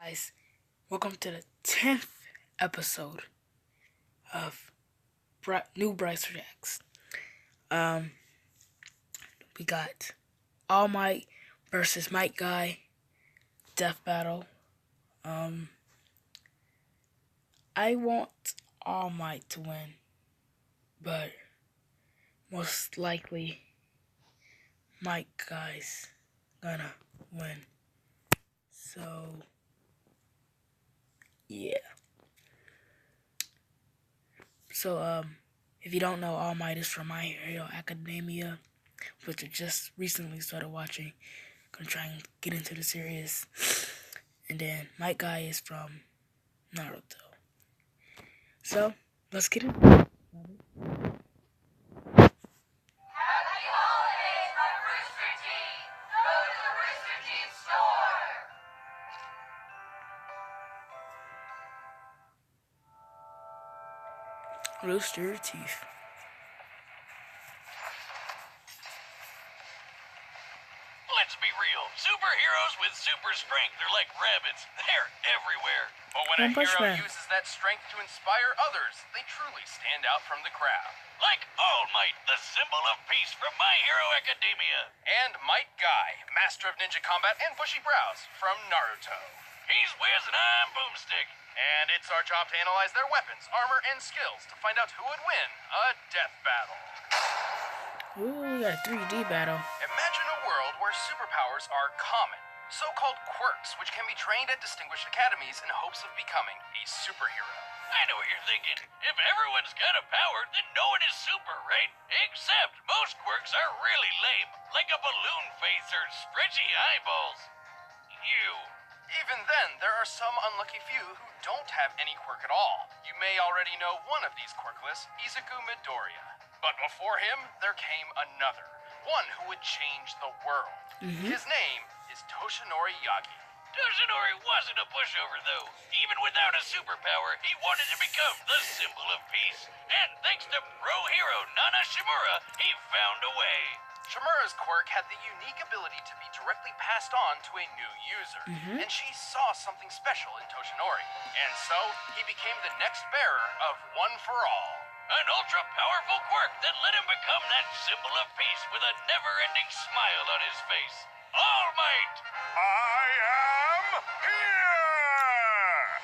Guys, welcome to the 10th episode of New Bryce Reacts. We got All Might versus Might Guy death battle. I want All Might to win, but most likely Might Guy's gonna win. So yeah. So if you don't know, All Might is from My Hero Academia, which I just recently started watching. Gonna try and get into the series. And then Might Guy is from Naruto. So let's get into it. Happy holidays from Rooster Teeth! Go to the Rooster Teeth store! Rooster Teeth. Let's be real. Superheroes with super strength are like rabbits. They're everywhere. But when a hero uses that strength to inspire others, they truly stand out from the crowd. Like All Might, the symbol of peace from My Hero Academia. And Might Guy, master of ninja combat and bushy brows from Naruto. He's Wiz and I'm Boomstick. And it's our job to analyze their weapons, armor, and skills to find out who would win a death battle. Ooh, we got a 3D battle. Imagine a world where superpowers are common, so-called quirks, which can be trained at distinguished academies in hopes of becoming a superhero. I know what you're thinking. If everyone's got a power, then no one is super, right? Except most quirks are really lame, like a balloon face or stretchy eyeballs. Even then, there are some unlucky few who don't have any quirk at all. You may already know one of these quirkless, Izuku Midoriya. But before him, there came another, one who would change the world. His name is Toshinori Yagi. Toshinori wasn't a pushover, though. Even without a superpower, he wanted to become the symbol of peace. And thanks to pro hero Nana Shimura, he found a way. Shimura's quirk had the unique ability to be directly passed on to a new user, and she saw something special in Toshinori. And so, he became the next bearer of One for All. An ultra-powerful quirk that let him become that symbol of peace with a never-ending smile on his face. All Might! I am here!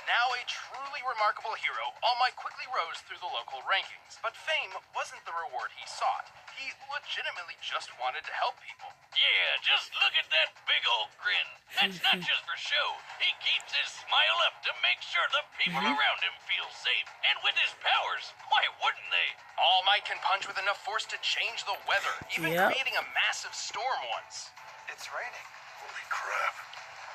Now a truly remarkable hero, All Might quickly rose through the local rankings. But fame wasn't the reward he sought. He legitimately just wanted to help people. Yeah, just look at that big old grin. That's not just for show. He keeps his smile up to make sure the people around him feel safe. And with his powers, why wouldn't they? All Might can punch with enough force to change the weather, even creating a massive storm once. It's raining. Holy crap.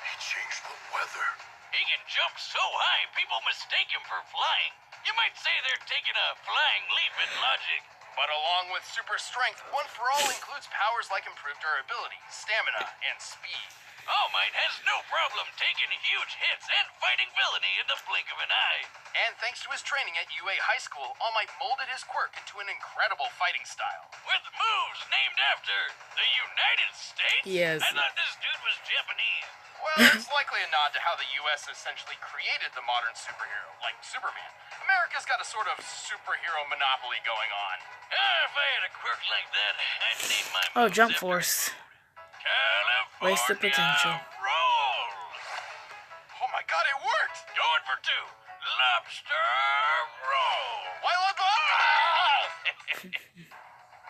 He changed the weather. He can jump so high, people mistake him for flying. You might say they're taking a flying leap in logic. But along with super strength, One for All includes powers like improved durability, stamina, and speed. All Might has no problem taking huge hits and fighting villainy in the blink of an eye. And thanks to his training at UA High School, All Might molded his quirk into an incredible fighting style. With moves named after the United States? Yes. I thought this dude was Japanese. Well, it's likely a nod to how the U.S. essentially created the modern superhero, like Superman. America's got a sort of superhero monopoly going on. If I had a quirk like that, I'd name my Oh, Jump Force. California Wasted potential. Roll! Oh my god, it worked! Going for two. Lobster roll!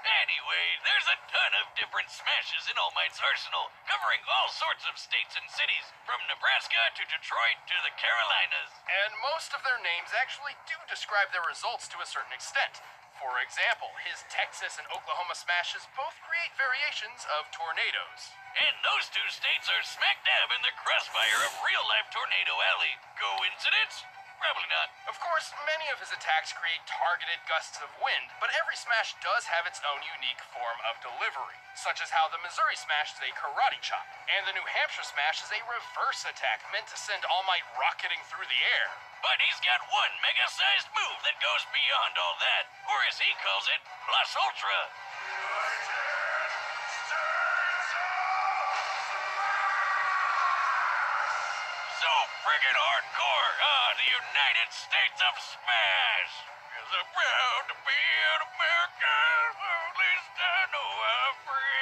Anyway, there's a ton of different smashes in All Might's arsenal, covering all sorts of states and cities, from Nebraska to Detroit to the Carolinas. And most of their names actually do describe their results to a certain extent. For example, his Texas and Oklahoma smashes both create variations of tornadoes. And those two states are smack dab in the crossfire of real-life Tornado Alley. Coincidence? Probably not. Of course, many of his attacks create targeted gusts of wind, but every smash does have its own unique form of delivery, such as how the Missouri smash is a karate chop, and the New Hampshire smash is a reverse attack meant to send All Might rocketing through the air. But he's got one mega-sized move that goes beyond all that, or as he calls it, Plus Ultra. so friggin' hardcore. The United States of Smash. Yes, I'm proud to be an American. At least I know I'm free.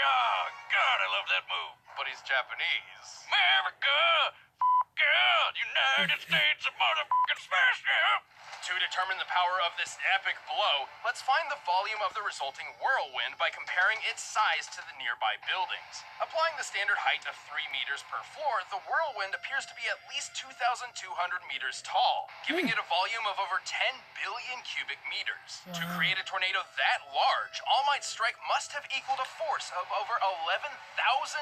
God, I love that move. But he's Japanese. America, yeah, United States of motherfucking Smash, yeah. To determine the power of this epic blow, let's find the volume of the resulting whirlwind by comparing its size to the nearby buildings. Applying the standard height of 3 meters per floor, the whirlwind appears to be at least 2,200 meters tall, giving it a volume of over 10 billion cubic meters. To create a tornado that large, All Might's strike must have equaled a force of over 11,000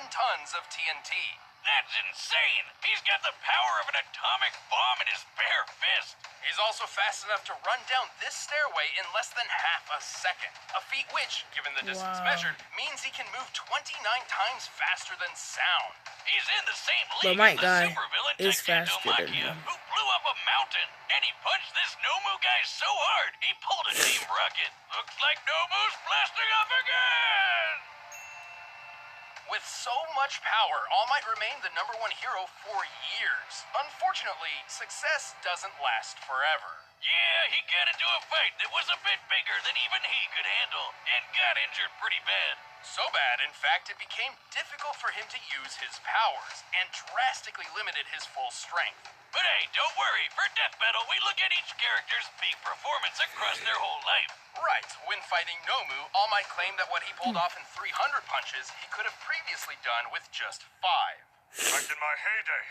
tons of TNT. That's insane! He's got the power of an atomic bomb in his bare fist. He's also fast enough to run down this stairway in less than half a second. A feat which, given the distance measured, means he can move 29 times faster than sound. He's in the same league as the supervillain Tectonic who blew up a mountain. And he punched this Nomu guy so hard, he pulled a team rocket. Looks like Nomu's blasting off again! With so much power, All Might remained the #1 hero for years. Unfortunately, success doesn't last forever. Yeah, he got into a fight that was a bit bigger than even he could handle, and got injured pretty bad. So bad, in fact, it became difficult for him to use his powers, and drastically limited his full strength. But hey, don't worry, for Death Battle, we look at each character's peak performance across their whole life. Right, when fighting Nomu, All Might claimed that what he pulled off in 300 punches, he could have previously done with just 5. Back in my heyday,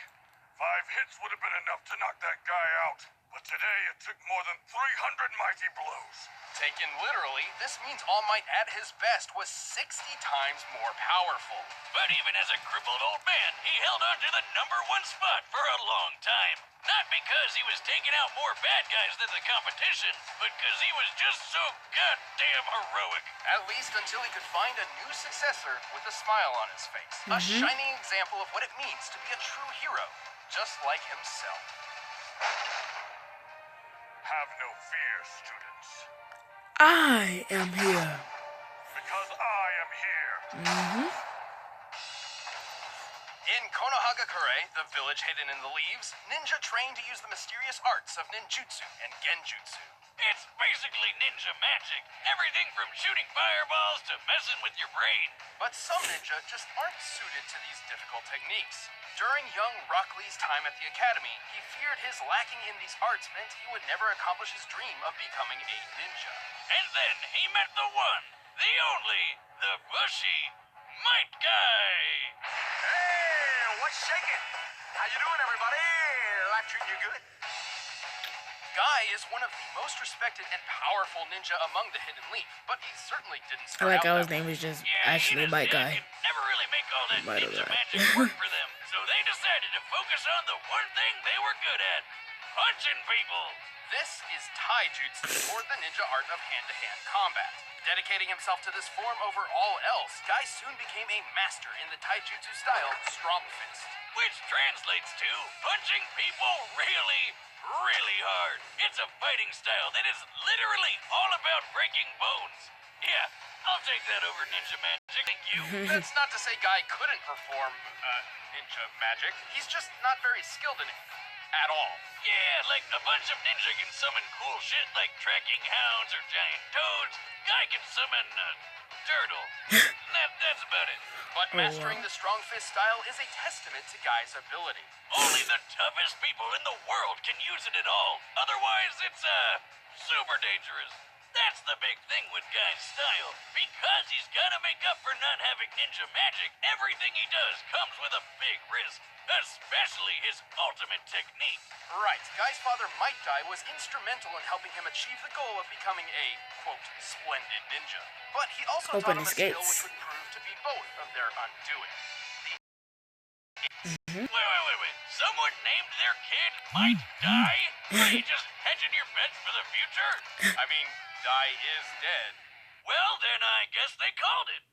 5 hits would have been enough to knock that guy out. But today it took more than 300 mighty blows. Taken literally, this means All Might at his best was 60 times more powerful. But even as a crippled old man, he held on to the #1 spot for a long time. Not because he was taking out more bad guys than the competition, but because he was just so goddamn heroic. At least until he could find a new successor with a smile on his face. A shining example of what it means to be a true hero, just like himself. Have no fear, students. I am here. Because I am here. In Konohagakure, the village hidden in the leaves, ninja train to use the mysterious arts of ninjutsu and genjutsu. It's basically ninja magic. Everything from shooting fireballs to messing with your brain. But some ninja just aren't suited to these difficult techniques. During young Rock Lee's time at the academy, he feared his lacking in these arts meant he would never accomplish his dream of becoming a ninja. And then he met the one, the only, the bushy Might Guy. Hey, what's shaking? How you doing, everybody? Life treating you good? Guy is one of the most respected and powerful ninja among the Hidden Leaf, but he certainly didn't I start like out how that his name way. is just Yeah, actually he Might Guy. could never really make all that Might ninja Guy. magic work for them, so they decided to focus on the one thing they were good at: punching people. This is taijutsu, or the ninja art of hand-to-hand combat. Dedicating himself to this form over all else, Guy soon became a master in the taijutsu style strong fist. Which translates to punching people really, really hard. It's a fighting style that is literally all about breaking bones. Yeah, I'll take that over ninja magic. Thank you. That's not to say Guy couldn't perform, ninja magic. He's just not very skilled in it. At all. Yeah, like a bunch of ninja can summon cool shit like tracking hounds or giant toads. Guy can summon turtle. That's about it. But mastering the strong fist style is a testament to Guy's ability. Only the toughest people in the world can use it at all. Otherwise, it's super dangerous. That's the big thing with Guy's style. Because he's gotta make up for not having ninja magic, everything he does comes with a big risk. Especially his ultimate technique. Right. Guy's father, Might Guy, was instrumental in helping him achieve the goal of becoming a, quote, splendid ninja. But he also taught him a skill which would prove to be both of their undoing. Wait. Someone named their kid Might Die? Are you just hedging your bets for the future? I mean, Die is dead. Well, then I guess they called it.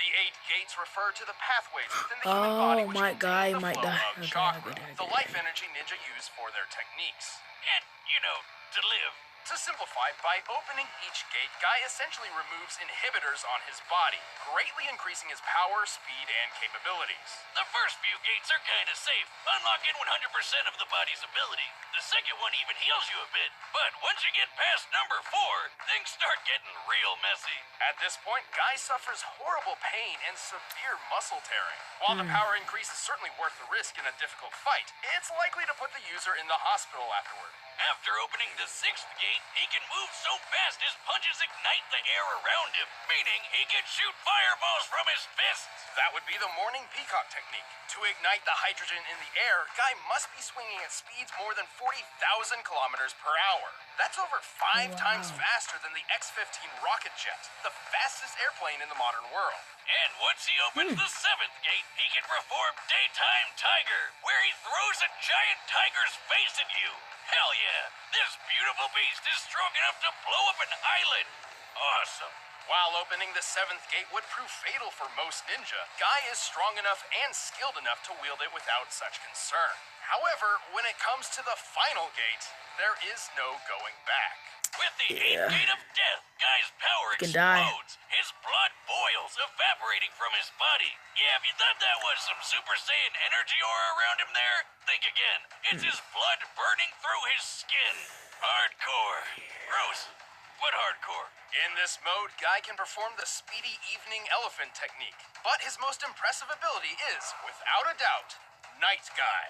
The 8 gates refer to the pathways within the human body which Might Guy, contain the Might flow Die. of chakra, the life energy ninja use for their techniques. And, you know, to live. To simplify, by opening each gate, Guy essentially removes inhibitors on his body, greatly increasing his power, speed, and capabilities. The first few gates are kinda safe, unlocking 100% of the body's ability. The second one even heals you a bit, but once you get past number 4, things start getting real messy. At this point, Guy suffers horrible pain and severe muscle tearing. While the power increase is certainly worth the risk in a difficult fight, it's likely to put the user in the hospital afterward. After opening the 6th gate, he can move so fast his punches ignite the air around him, meaning he can shoot fireballs from his fists. That would be the morning peacock technique. To ignite the hydrogen in the air, Guy must be swinging at speeds more than 40,000 kilometers per hour. That's over 5 times faster than the X-15 rocket jet, the fastest airplane in the modern world. And once he opens the 7th gate, he can perform Daytime Tiger, where he throws a giant tiger's face at you. Hell yeah, this beautiful beast is strong enough to blow up an island. Awesome. While opening the 7th gate would prove fatal for most ninja, Guy is strong enough and skilled enough to wield it without such concern. However, when it comes to the final gate, there is no going back. With the 8th gate of death, Guy's power Can die. explodes. His blood boils, evaporating from his body. Yeah, if you thought that was some Super Saiyan energy aura around him there, think again. It's his blood burning through his skin. Hardcore. Gross, but hardcore. In this mode, Guy can perform the speedy evening elephant technique, but his most impressive ability is, without a doubt, Night Guy.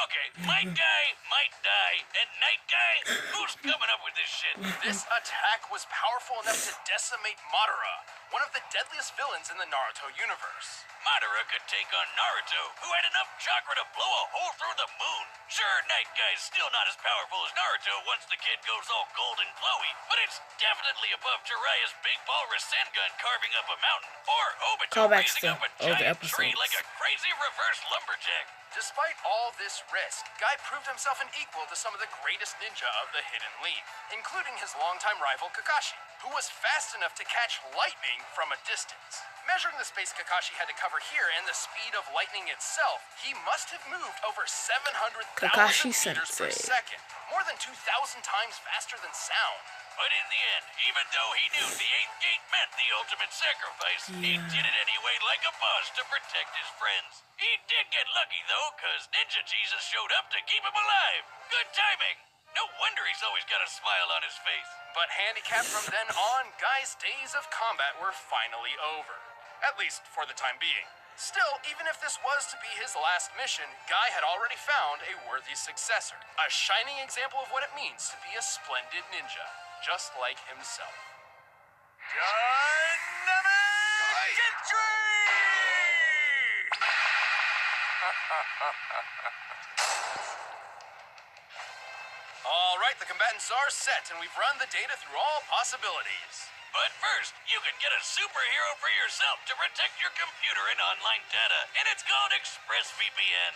Okay, Might Guy, Might Die, and Night Guy? Who's coming up with this shit? This attack was powerful enough to decimate Madara, one of the deadliest villains in the Naruto universe. Madara could take on Naruto, who had enough chakra to blow a hole through the moon. Sure, Night Guy's still not as powerful as Naruto once the kid goes all gold and glowy, but it's definitely above Jiraiya's big ball Rasengan carving up a mountain, or Obito Callbacks raising to up a older giant tree episodes. like a crazy reverse lumberjack. Despite all this risk, Guy proved himself an equal to some of the greatest ninja of the Hidden League, including his longtime rival Kakashi, who was fast enough to catch lightning from a distance. Measuring the space Kakashi had to cover here and the speed of lightning itself, he must have moved over 700,000 Kakashi meters per Sensei. second, more than 2,000 times faster than sound. But in the end, even though he knew the 8th gate meant the ultimate sacrifice, he did it anyway like a boss to protect his friends. He did get lucky though, cause Ninja Jesus showed up to keep him alive. Good timing. No wonder he's always got a smile on his face. But handicapped from then on, Guy's days of combat were finally over. At least for the time being. Still, even if this was to be his last mission, Guy had already found a worthy successor. A shining example of what it means to be a splendid ninja, just like himself. Dynamic entry! All right, the combatants are set, and we've run the data through all possibilities. But first, you can get a superhero for yourself to protect your computer and online data, and it's called ExpressVPN.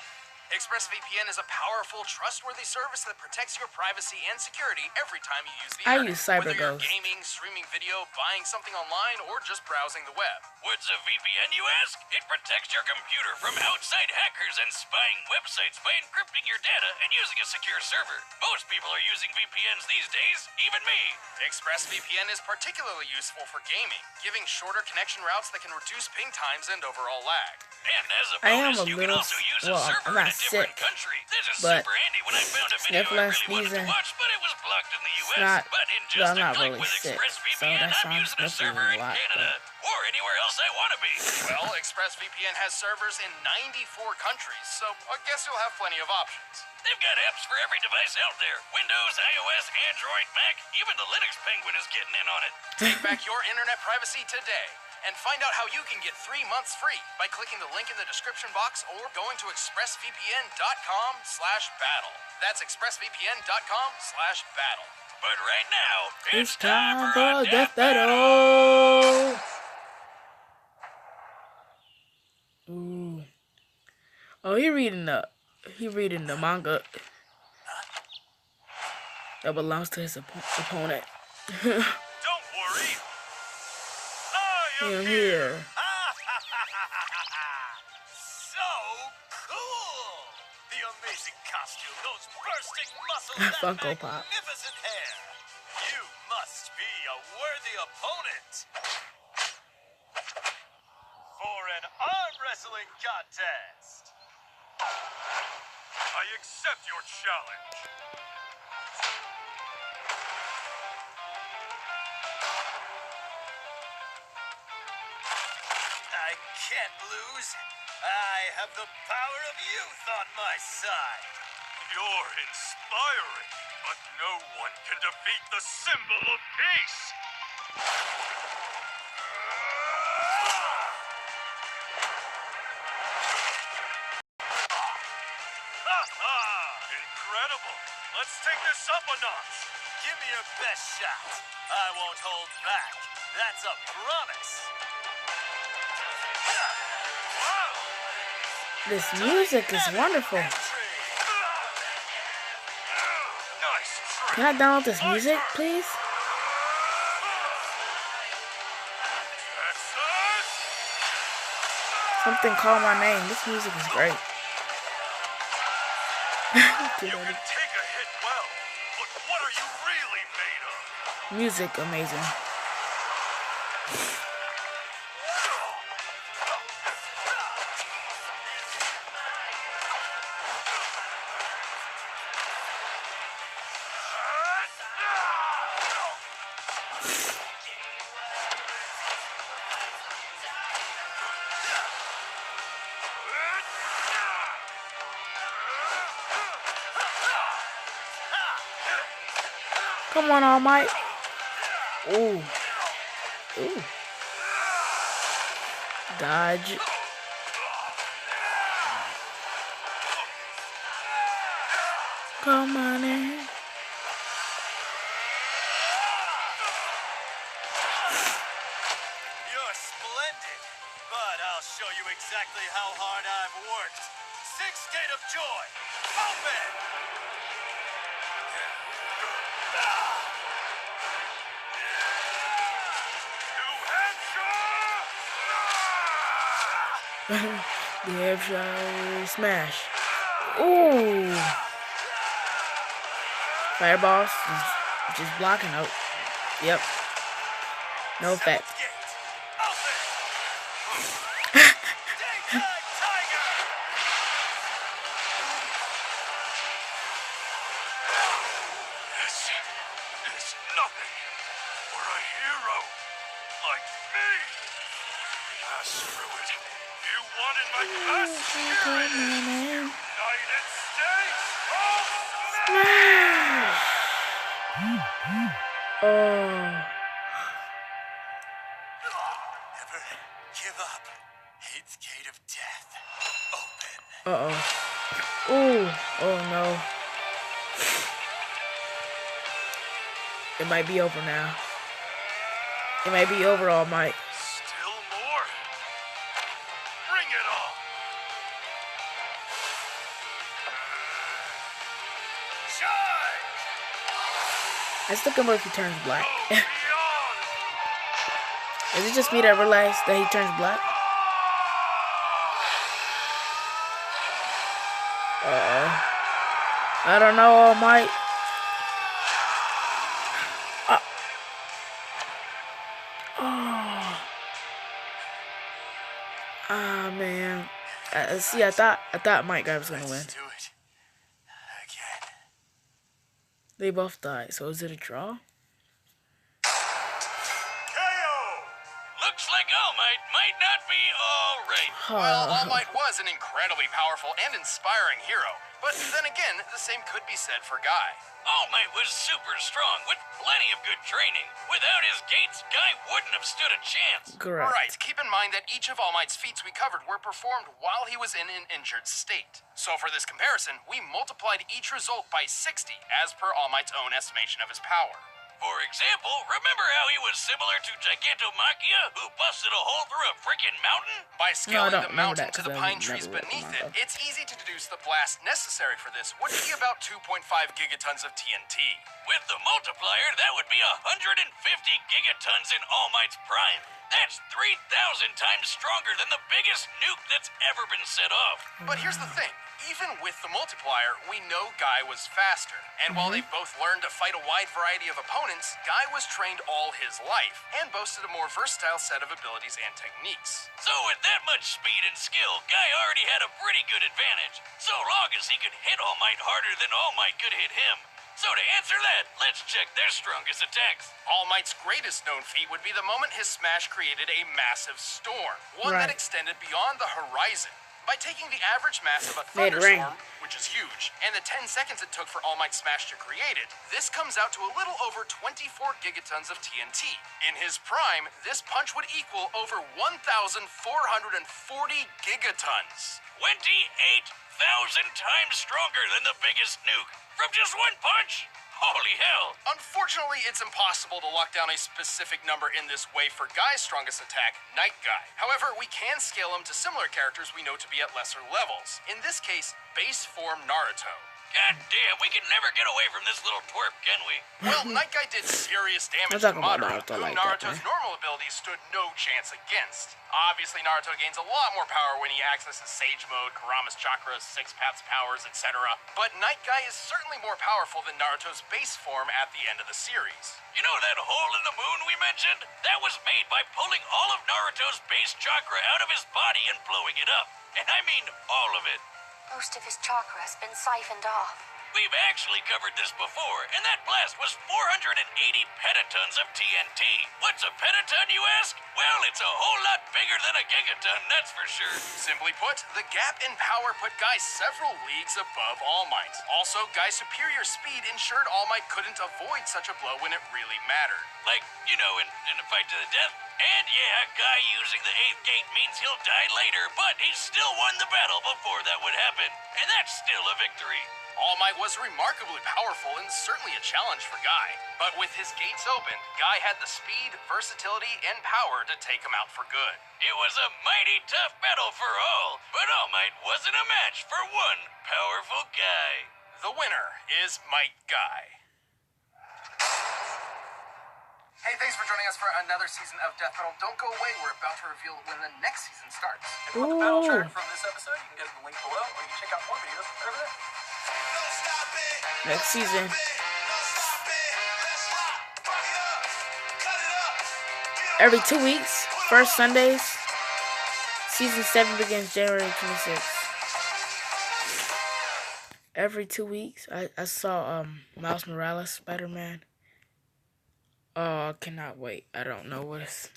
ExpressVPN is a powerful, trustworthy service that protects your privacy and security every time you use the I internet. use Whether you're CyberGhost. gaming, streaming video, buying something online, or just browsing the web. What's a VPN, you ask? It protects your computer from outside hackers and spying websites by encrypting your data and using a secure server. Most people are using VPNs these days, even me. ExpressVPN is particularly useful for gaming, giving shorter connection routes that can reduce ping times and overall lag. And as a I am bonus, a you can little- also use well, a server I'm in not a different sick, country. This is but super handy when I found a video I sniffling, really wanted to sneezing, watch, but it was blocked in the US. not- But in well, just I'm a not click really with sick, so ExpressVPN, that's why I'm I'm using a sniffling server a in lot, Canada or anywhere else I want to be. Well, ExpressVPN has servers in 94 countries, so I guess you'll have plenty of options. They've got apps for every device out there. Windows, iOS, Android, Mac, even the Linux Penguin is getting in on it. Take back your internet privacy today and find out how you can get 3 months free by clicking the link in the description box or going to expressvpn.com/battle. That's expressvpn.com/battle. But right now, It's time for a death battle. Ooh. Oh, he reading the manga that belongs to his opponent. Don't worry. I am I'm here. So cool! The amazing costume, those bursting muscles, that Funko Pop. magnificent hair. You must be a worthy opponent for an arm wrestling contest. I accept your challenge. I can't lose. I have the power of youth on my side. You're inspiring, but no one can defeat the symbol of peace. Incredible. Let's take this up a notch. Give me your best shot. I won't hold back. That's a promise. This music is wonderful. Entry. Nice try. Can I download this music, please? That's it. Something call my name. This music is great. You can take a hit well, but what are you really made of? Music amazing. Come on, All Might. Ooh. Ooh. Dodge. Come on in. You're splendid, but I'll show you exactly how hard I've worked. Sixth Gate of Joy, open! The Hampshire smash. Ooh. Fireballs. Just blocking out. Yep. No effect. Seventh Gate, open! Daytime Tiger! This is nothing for a hero like me. Screw it. You wanted my best spirit. United States of Smash! Oh. Never give up. Eighth Gate of Death, open. Uh-oh. Ooh. Oh, no. It might be over now. It might be over, All Might. Still more. Bring it on. Charge! I still can't believe he turns black. Go beyond. Is it just me that realized that he turns black? I don't know, All Might. Oh. Ah, man. See, I thought Mike Guy was gonna win. Let's do it. Again. They both died. So is it a draw? KO! Looks like All Might might not be all right. Well, All Might was an incredibly powerful and inspiring hero. But then again, the same could be said for Guy. All Might was super strong with plenty of good training. Without his gates, Guy wouldn't have stood a chance. Correct. Right, keep in mind that each of All Might's feats we covered were performed while he was in an injured state. So for this comparison, we multiplied each result by 60 as per All Might's own estimation of his power. For example, remember how he was similar to Gigantomachia, who busted a hole through a freaking mountain? By scaling don't the remember mountain that, to the 'cause I pine trees never read the beneath it, manga. it's easy to deduce the blast necessary for this would be about 2.5 gigatons of TNT. With the multiplier, that would be 150 gigatons in All Might's prime. That's 3,000 times stronger than the biggest nuke that's ever been set off. But here's the thing. Even with the multiplier, we know Guy was faster. And while they both learned to fight a wide variety of opponents, Guy was trained all his life and boasted a more versatile set of abilities and techniques. So with that much speed and skill, Guy already had a pretty good advantage, so long as he could hit All Might harder than All Might could hit him. So to answer that, let's check their strongest attacks. All Might's greatest known feat would be the moment his smash created a massive storm, one that extended beyond the horizon. By taking the average mass of a thunderstorm, which is huge, and the 10 seconds it took for All Might Smash to create it, this comes out to a little over 24 gigatons of TNT. In his prime, this punch would equal over 1,440 gigatons. 28,000 times stronger than the biggest nuke from just one punch? Holy hell! Unfortunately, it's impossible to lock down a specific number in this way for Guy's strongest attack, Night Guy. However, we can scale him to similar characters we know to be at lesser levels. In this case, base form Naruto. God damn, we can never get away from this little twerp, can we? Well, Night Guy did serious damage I'm to talking about Madara, Naruto whom like that, Naruto's man. normal abilities stood no chance against. Obviously, Naruto gains a lot more power when he accesses Sage Mode, Kurama's chakras, Six Paths powers, etc. But Night Guy is certainly more powerful than Naruto's base form at the end of the series. You know that hole in the moon we mentioned? That was made by pulling all of Naruto's base chakra out of his body and blowing it up. And I mean all of it. Most of his chakra has been siphoned off. We've actually covered this before, and that blast was 480 petatons of TNT. What's a petaton, you ask? Well, it's a whole lot bigger than a gigaton, that's for sure. Simply put, the gap in power put Guy several leagues above All Might. Also, Guy's superior speed ensured All Might couldn't avoid such a blow when it really mattered. Like, you know, in a fight to the death. And yeah, Guy using the 8th gate means he'll die later, but he still won the battle before that would happen. And that's still a victory. All Might was remarkably powerful and certainly a challenge for Guy. But with his gates open, Guy had the speed, versatility, and power to take him out for good. It was a mighty tough battle for all, but All Might wasn't a match for one powerful guy. The winner is Might Guy. Hey, thanks for joining us for another season of Death Battle. Don't go away, we're about to reveal when the next season starts. If you want the battle chart from this episode, you can get the link below, or you can check out more videos over there. Next season. Every 2 weeks, first Sundays. Season 7 begins January 26th. Every 2 weeks, I saw Miles Morales, Spider-Man. Oh, I cannot wait. I don't know what it's...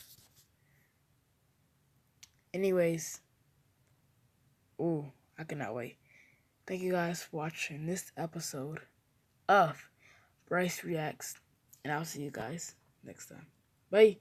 Anyways. Ooh, I cannot wait. Thank you guys for watching this episode of Bryce Reacts. And I'll see you guys next time. Bye.